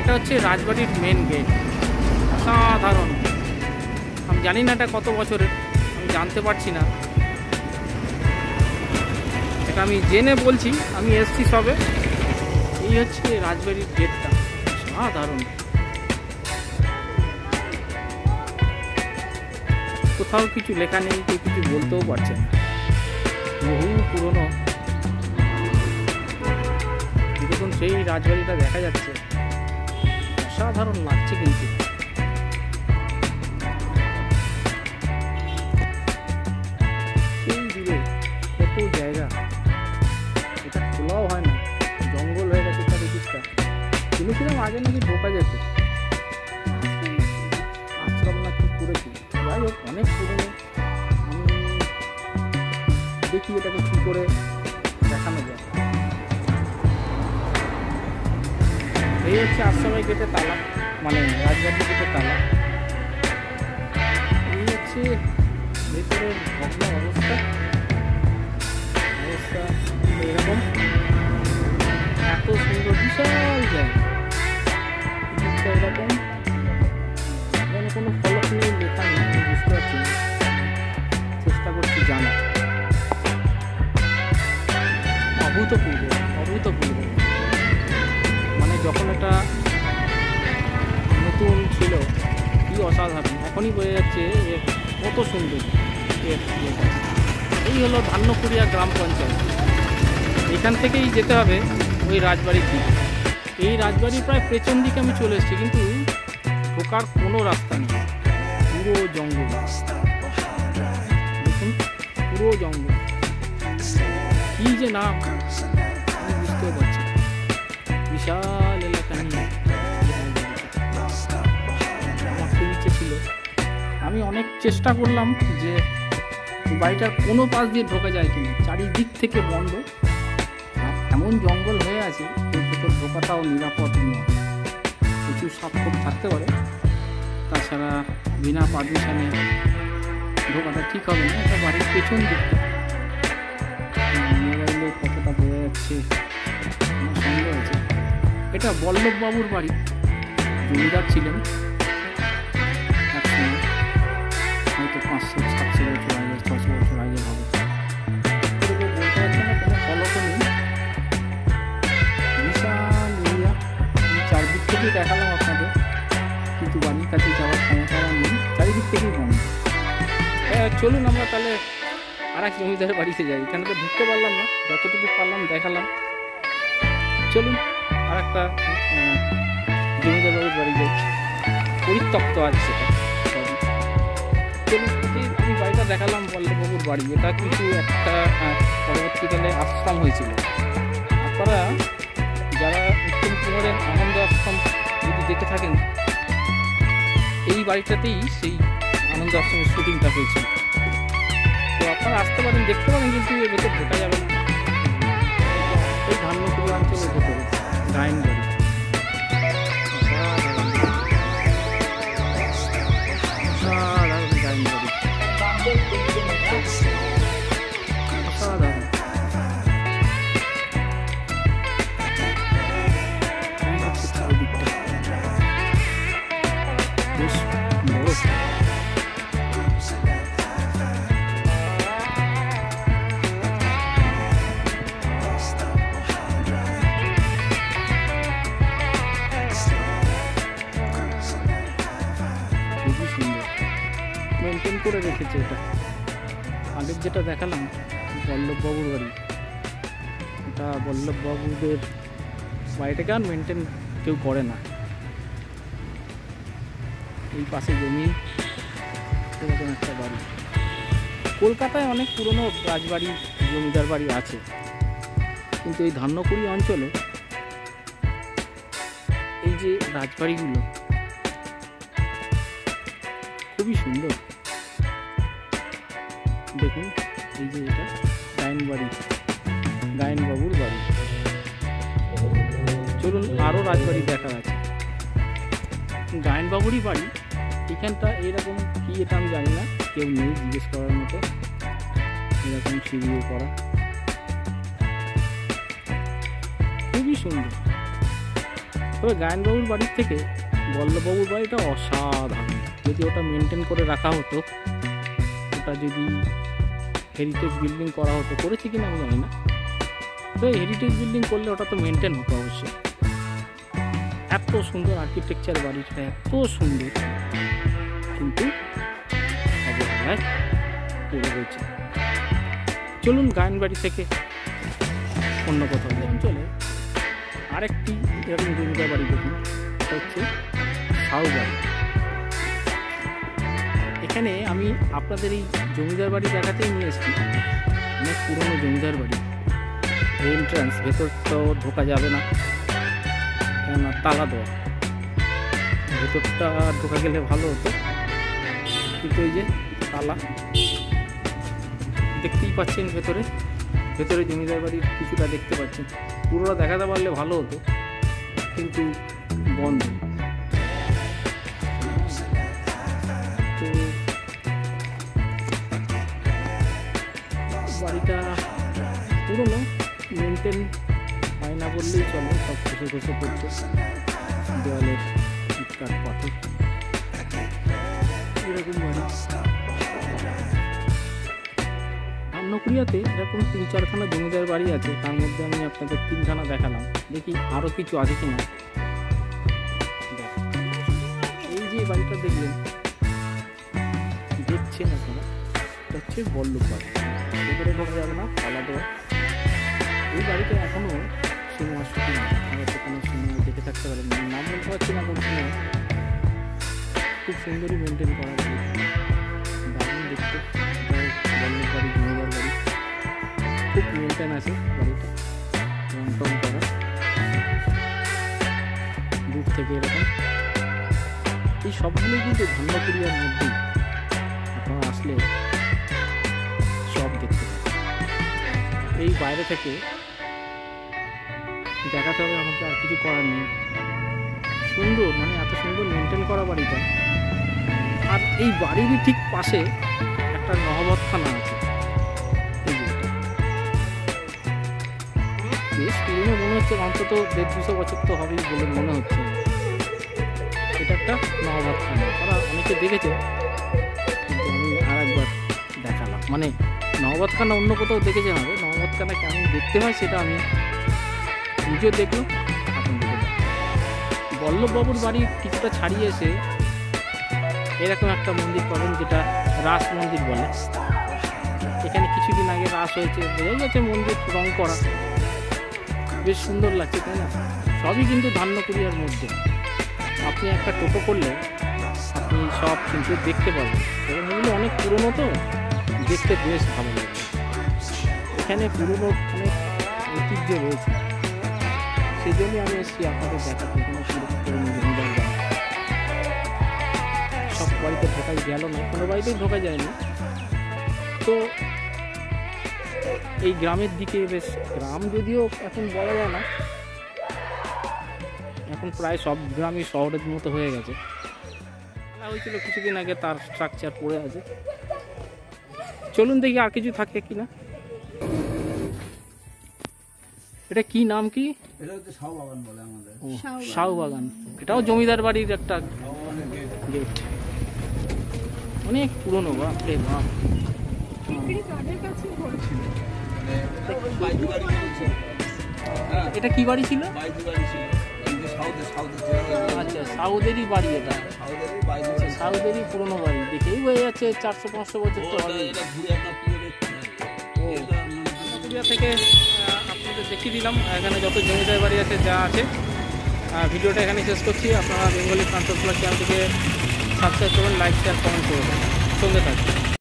এটা হচ্ছে রাজবাড়ির মেন গেট। অসাধারণ। আমি জানি না এটা কত বছরের, আমি জানতে পারছি না, এটা আমি জেনে বলছি, আমি এসছি সবে। এই হচ্ছে রাজবাড়ির গেটটা, অসাধারণ। কোথাও কিছু লেখা নেই, কেউ কিছু বলতেও পারছে না, বহু পুরনো। দেখুন সেই রাজবাড়িটা দেখা যাচ্ছে, অসাধারণ লাগছে কিন্তু। সেই দূরে কত জায়গা, এটা খোলাও হয় না, জঙ্গল হয়ে গেছে চারিদিকটা। শুনেছিলাম আগে নাকি ঢোকা যেত, আশ্রম না কি করেছি, যাই হোক অনেক পুরনো। আমি দেখি এটাকে কি করে দেখানো যায়। এই হচ্ছে আশ্রমের গেটে তালা, মানে রাজবাড়ির গেটে তালা। এই হচ্ছে ভেতরের ভগ্ন অবস্থা এরকম। এত সুন্দর বিশাল জায়গা, এরকম যেন কোনো ফলক নিয়ে লেখা নেই, বুঝতে পারছি না, চেষ্টা করছি জানা। অভূতপূর্ব, অভূতপূর্ব। মানে যখন এটা নতুন ছিল কি অসাধারণ, এখনই বোঝা যাচ্ছে যে কত সুন্দর। এই হলো ধান্যকুড়িয়া গ্রাম পঞ্চায়েত। এখান থেকেই যেতে হবে ওই রাজবাড়ির দিকে। এই রাজবাড়ির প্রায় পেছন দিকে আমি চলে এসেছি, কিন্তু ঢোকার কোনো রাস্তা নেই, পুরো জঙ্গল। দেখুন পুরো জঙ্গল, কি যে নাম আমি বুঝতেও পারছি। বিশাল এলাকা নিয়ে আমার খুব ইচ্ছে ছিল, আমি অনেক চেষ্টা করলাম যে বাড়িটার কোনো পাশ দিয়ে ঢোকা যায় কিনা, চারিদিক থেকে বন্ধ, এমন জঙ্গল হয়ে আছে ভেতর ঢোকাটাও নিরাপদ নয়, প্রচুর সাপ থাকতে পারে, তাছাড়া বিনা পারমিশনে ঢোকাটা ঠিক হবে না। এটা বাড়ির পেছন দিকটা, মোবাইলে কতটা বোঝা যাচ্ছে আমার সন্দেহ হয়েছে। এটা বল্লভবাবুর বাড়ি, জমিদার ছিলেন একসময়, হয়তো 500-700 বছর আগে, 600 বছর আগে হবে, বলতে পারছি না, কোনো ফলকও নেই। বিশাল এরিয়া, আমি চারদিক থেকেই দেখালাম আপনাদের, কিন্তু বাড়ির কাছে যাওয়ার ক্ষমতা আমার নেই, চারিদিক থেকেই বন্ধ। চলুন আমরা তাহলে আর এক জমিদারের বাড়িতে যাই। এখানে তো ঢুকতে পারলাম না, যতটুকু পারলাম দেখালাম। চলুন আর একটা জমিদার বাড়ির বাড়ি যাই, পরিত্যক্ত আছে সেটা। চলুন, আমি বাড়িটা দেখালাম বল্লভবাবুর বাড়ি। এটা কিন্তু একটা পরবর্তীকালে আশ্রম হয়েছিল। আপনারা যারা উত্তম কুমারের আনন্দ আশ্রম যদি দেখে থাকেন, এই বাড়িটাতেই সেই আনন্দ আশ্রমের শুটিংটা হয়েছিল। তো আপনারা আসতে পারেন, দেখতে পারেন, কিন্তু এর ভেতর ঢোকা যাবে না। এই ধান্যকুড়ি অঞ্চলের ভেতরে গায়ন বাড়ি, মেনটেন করে রেখেছে এটা। আগের যেটা দেখালাম বল্লভবাবুর বাড়ি, এটা বল্লভবাবুদের বাড়িটাকে আর মেনটেন কেউ করে না। এই পাশে জমি, এরকম একটা বাড়ি। কলকাতায় অনেক পুরনো রাজবাড়ি, জমিদার বাড়ি আছে, কিন্তু এই ধান্যকুড়ি অঞ্চলে এই যে রাজবাড়িগুলো খুবই সুন্দর। দেখুন এই যে এটা গায়ন বাড়ি, গায়নবাবুর বাড়ি। চলুন আরও রাজবাড়ি দেখা আছে। গায়নবাবুরই বাড়ি, এখানটা এইরকম কি এটা আমি জানি না, কেউ নেই জিজ্ঞেস করার মতো। এরকম সিঁড়িও করা, খুবই সুন্দর। তবে গায়নবাবুর বাড়ির থেকে বল্লভবাবুর বাড়িটা অসাধারণ। যদি ওটা মেনটেন করে রাখা হতো, ওটা যদি হেরিটেজ বিল্ডিং করা হতো, করেছে কিনা আমি জানি না, তো হেরিটেজ বিল্ডিং করলে ওটা তো মেনটেন হতো অবশ্যই। এত সুন্দর আর্কিটেকচার বাড়িটা, এত সুন্দর, কিন্তু অবহেলায় পড়ে রয়েছে। চলুন গায়ন বাড়ি থেকে অন্য কোথাও অঞ্চলে আরেকটি এরকম জমিদার বাড়ি দেখুন, এটা হচ্ছে সাউ বাড়ি। এখানে আমি আপনাদের এই জমিদার বাড়ি দেখাতেই নিয়ে এসেছি। অনেক পুরনো জমিদার বাড়ি, এন্ট্রান্স, ভেতর তো ঢোকা যাবে না, কেননা তালা দেওয়া। ভেতরটা ঢোকা গেলে ভালো হতো, কিন্তু এই যে তালা দেখতেই পাচ্ছেন। ভেতরে জমিদার বাড়ির কিছুটা দেখতে পাচ্ছেন। পুরোটা দেখাতে পারলে ভালো হতো, কিন্তু বন্ধ। তো বাড়িটা পুরোনো, মেনটেন হয় না বললেই চলে, সব খসে পড়ছে। দেওয়ালের ইটকাঠ পাথর, এরকম বাড়ি। ধান্যকুড়িয়াতে এরকম 3-4খানা জমিদার বাড়ি আছে, তার মধ্যে আমি আপনাদের 3খানা দেখালাম। দেখি আরও কিছু আছে কিনা। এই যে বাড়িটা দেখছেন আপনারা, এটা হচ্ছে বল্লভ বাড়ি। ভেতরে ঢোকা যাবে না, তালা দেওয়া। এই বাড়িতে এখনও সিনেমা শুটিং হয়তো কোনো সিনেমা দেখে থাকতে পারেন, নাম বলতে পারছি না কোন সিনেমা। খুব সুন্দরই মেনটেন করা যায়, দারুণ দেখতে। বল্লভ বাড়ি, জমিদার বাড়ি, খুব মেনটেন আছে বাড়িটা, রং টং করা। দূর থেকে এরকম এই সবগুলোই কিন্তু ধান্যকুড়িয়ার মধ্যেই, আপনারা আসলে সব দেখতে পাবেন। এই বাইরে থেকে দেখাতে হবে আমাকে, আর কিছু করার নেই। সুন্দর, মানে এত সুন্দর মেনটেন করা বাড়িটা। আর এই বাড়িরই ঠিক পাশে একটা নহবতখানা আছে। বেশ পুরনো মনে হচ্ছে, অন্তত 150-200 বছর তো হবেই বলে মনে হচ্ছে। এটা একটা নহবতখানা, তারা অনেকে দেখেছে, কিন্তু আমি আর একবার দেখালাম। মানে নহবতখানা অন্য কোথাও দেখেছেন হবে, নহবতখানা কেমন দেখতে হয় সেটা আমি নিজেও দেখলাম, আপনাদেরকে দেখালাম। বল্লভবাবুর বাড়ি কিছুটা ছাড়িয়ে এসে এরকম একটা মন্দির পাবেন, যেটা রাস মন্দির বলে। এখানে কিছুদিন আগে রাস হয়েছে, বোঝাই যাচ্ছে মন্দির রং করা, বেশ সুন্দর লাগছে, তাই না? সবই কিন্তু ধান্যকুড়িয়ার মধ্যে। আপনি একটা টোটো করলে আপনি সব কিন্তু দেখতে পাবেন, এবং এগুলো অনেক পুরনো, তো দেখতে বেশ ভালো লাগবে। এখানে পুরনো অনেক ঐতিহ্য রয়েছে, সেই জন্যই আমি এসেছি আপনাদের দেখাতে। এখানে পুরনো জমিদার বাড়ি, সব বাড়িতে ঢোকা গেল না, কোনো বাড়িতেই ঢোকা যায়নি। তো এই গ্রামের দিকে, বেশ গ্রাম যদিও এখন বলা যায় না, এখন প্রায় সব গ্রামই শহরের মতো হয়ে গেছে। হয়েছিল কিছুদিন আগে, তার স্ট্রাকচার পড়ে আছে। চলুন দেখি আর কিছু থাকে কিনা। এটা কি নাম কি? এটা হচ্ছে শাহু বাগান বলে আমাদের। শাহু বাগান, এটাও জমিদার বাড়ির একটা গেট, অনেক পুরনো। বাপরে বাপ, এটা কি বাড়ি ছিল? আচ্ছা, সাউদেরই বাড়ি এটা, সাউদেরই পুরনো বাড়ি। দেখেই বোঝা যাচ্ছে 400-500 বছর তো হবে। পুরুলিয়া থেকে আপনাদের দেখিয়ে দিলাম এখানে যত জমিদার বাড়ি আছে, যা আছে। ভিডিওটা এখানে শেষ করছি। আপনারা বেঙ্গলি প্রান্তর ব্লগ চ্যানেলটিকে সাবস্ক্রাইব করবেন, লাইক, শেয়ার, কমেন্ট করবেন, সঙ্গে থাকবেন।